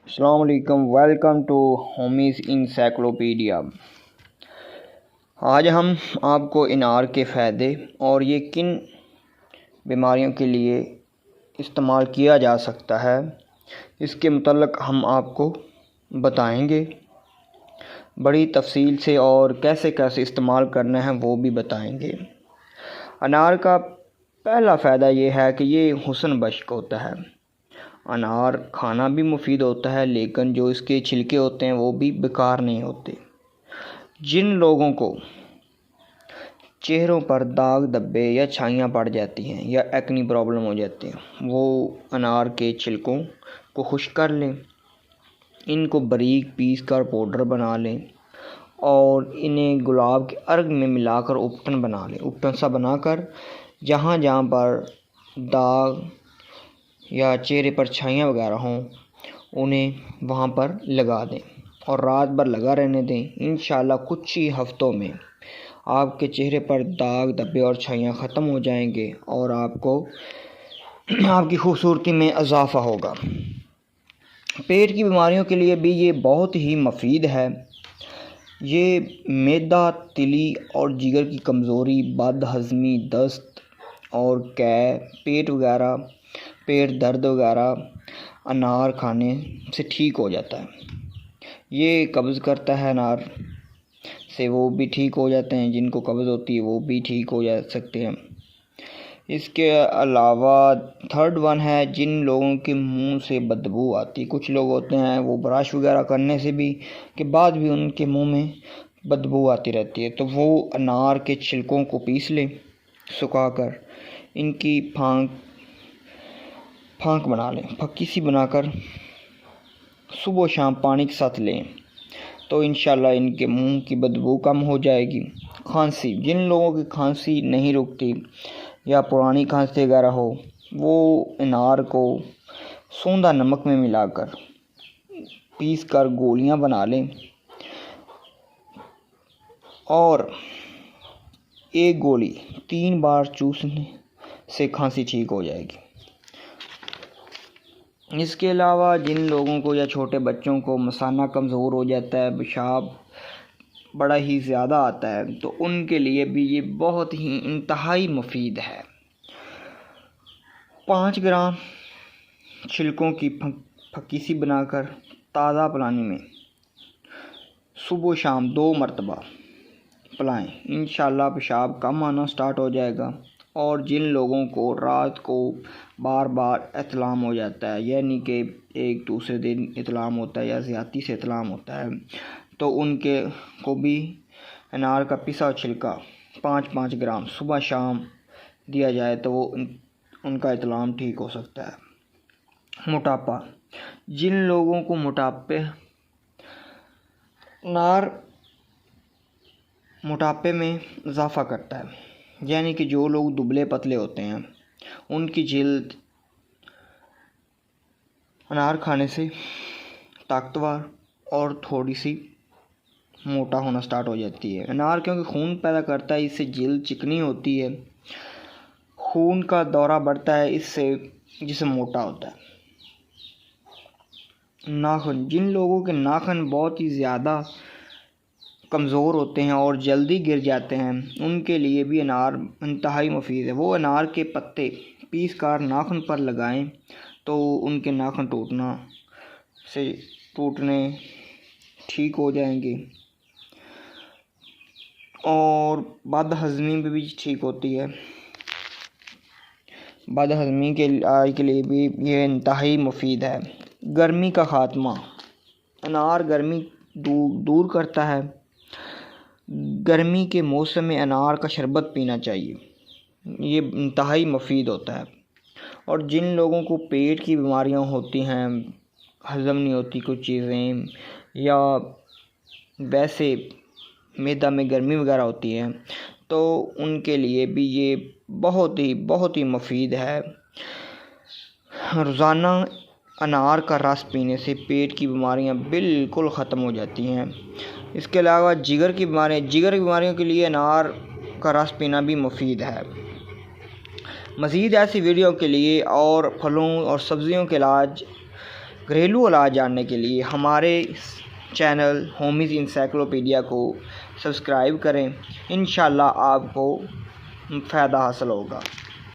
अस्सलाम वालेकुम, welcome to homies encyclopedia. आज हम आपको अनार के फ़ायदे और ये किन बीमारियों के लिए इस्तेमाल किया जा सकता है इसके मुतल्लिक़ हम आपको बताएंगे बड़ी तफसील से, और कैसे कैसे इस्तेमाल करना है वो भी बताएंगे। अनार का पहला फ़ायदा ये है कि ये हुस्न बख्श होता है। अनार खाना भी मुफीद होता है, लेकिन जो इसके छिलके होते हैं वो भी बेकार नहीं होते। जिन लोगों को चेहरों पर दाग धब्बे या छाइयाँ पड़ जाती हैं या एक्नी प्रॉब्लम हो जाती है, वो अनार के छिलकों को खुश्क कर लें, इनको बारीक पीस कर पाउडर बना लें और इन्हें गुलाब के अर्ग में मिलाकर उपटन बना लें। उपटन सा बनाकर जहाँ जहाँ पर दाग या चेहरे पर छाइयाँ वगैरह हों उन्हें वहाँ पर लगा दें और रात भर लगा रहने दें। इंशाल्लाह कुछ ही हफ्तों में आपके चेहरे पर दाग धब्बे और छाइयाँ ख़त्म हो जाएंगे और आपको आपकी खूबसूरती में इजाफ़ा होगा। पेट की बीमारियों के लिए भी ये बहुत ही मुफीद है। ये मैदा, तिली और जिगर की कमज़ोरी, बदहज़मी, दस्त और पेट वगैरह, पेट दर्द वगैरह अनार खाने से ठीक हो जाता है। ये कब्ज़ करता है, अनार से वो भी ठीक हो जाते हैं। जिनको कब्ज़ होती है वो भी ठीक हो जा सकते हैं। इसके अलावा थर्ड वन है, जिन लोगों के मुंह से बदबू आती। कुछ लोग होते हैं वो ब्रश वगैरह करने से भी के बाद भी उनके मुंह में बदबू आती रहती है, तो वो अनार के छिलकों को पीस लें सुखाकर, इनकी फांक बना लें, फक्की सी बनाकर सुबह शाम पानी के साथ लें तो इंशाल्लाह इनके मुंह की बदबू कम हो जाएगी। खांसी, जिन लोगों की खांसी नहीं रुकती या पुरानी खांसी वगैरह हो, वो अनार को सोंधा नमक में मिलाकर पीस कर गोलियां बना लें और एक गोली 3 बार चूसने से खांसी ठीक हो जाएगी। इसके अलावा जिन लोगों को या छोटे बच्चों को मसाना कमज़ोर हो जाता है, पेशाब बड़ा ही ज़्यादा आता है, तो उनके लिए भी ये बहुत ही इंतहाई मुफीद है। 5 ग्राम छिलकों की फक्की सी बनाकर ताज़ा पानी में सुबह शाम 2 मरतबा पिलाएं, इंशाल्लाह पेशाब कम आना स्टार्ट हो जाएगा। और जिन लोगों को रात को बार बार इत्लाम हो जाता है, यानी कि एक दूसरे दिन इत्लाम होता है या ज़्यादती से इत्लाम होता है, तो उनके को भी अनार का पिसा छिलका 5-5 ग्राम सुबह शाम दिया जाए तो वो उनका इत्लाम ठीक हो सकता है। मोटापा, जिन लोगों को अनार मोटापे में इजाफ़ा करता है, यानी कि जो लोग दुबले पतले होते हैं उनकी जिल्द अनार खाने से ताकतवर और थोड़ी सी मोटा होना स्टार्ट हो जाती है। अनार क्योंकि खून पैदा करता है, इससे जिल्द चिकनी होती है, खून का दौरा बढ़ता है, इससे जिस्म मोटा होता है। नाखून, जिन लोगों के नाखून बहुत ही ज़्यादा कमज़ोर होते हैं और जल्दी गिर जाते हैं, उनके लिए भी अनार इंतहाई मुफीद है। वो अनार के पत्ते पीस कर नाखून पर लगाएं तो उनके नाखून टूटने ठीक हो जाएंगे और बदहज़मी भी ठीक होती है। बदहज़मी के लिए भी ये इंतहाई मुफीद है। गर्मी का ख़ात्मा, अनार गर्मी दूर करता है। गर्मी के मौसम में अनार का शरबत पीना चाहिए, ये इंतहाई मुफीद होता है। और जिन लोगों को पेट की बीमारियां होती हैं, हज़म नहीं होती कुछ चीज़ें, या वैसे मैदा में गर्मी वगैरह होती है, तो उनके लिए भी ये बहुत ही मुफीद है। रोज़ाना अनार का रस पीने से पेट की बीमारियां बिल्कुल ख़त्म हो जाती हैं। इसके अलावा जिगर की बीमारियों के लिए अनार का रस पीना भी मुफीद है। मज़ीद ऐसी वीडियो के लिए और फलों और सब्ज़ियों के इलाज घरेलू इलाज जानने के लिए हमारे चैनल होमीज़ इंसाइक्लोपीडिया को सब्सक्राइब करें। इंशाल्लाह आपको फ़ायदा हासिल होगा।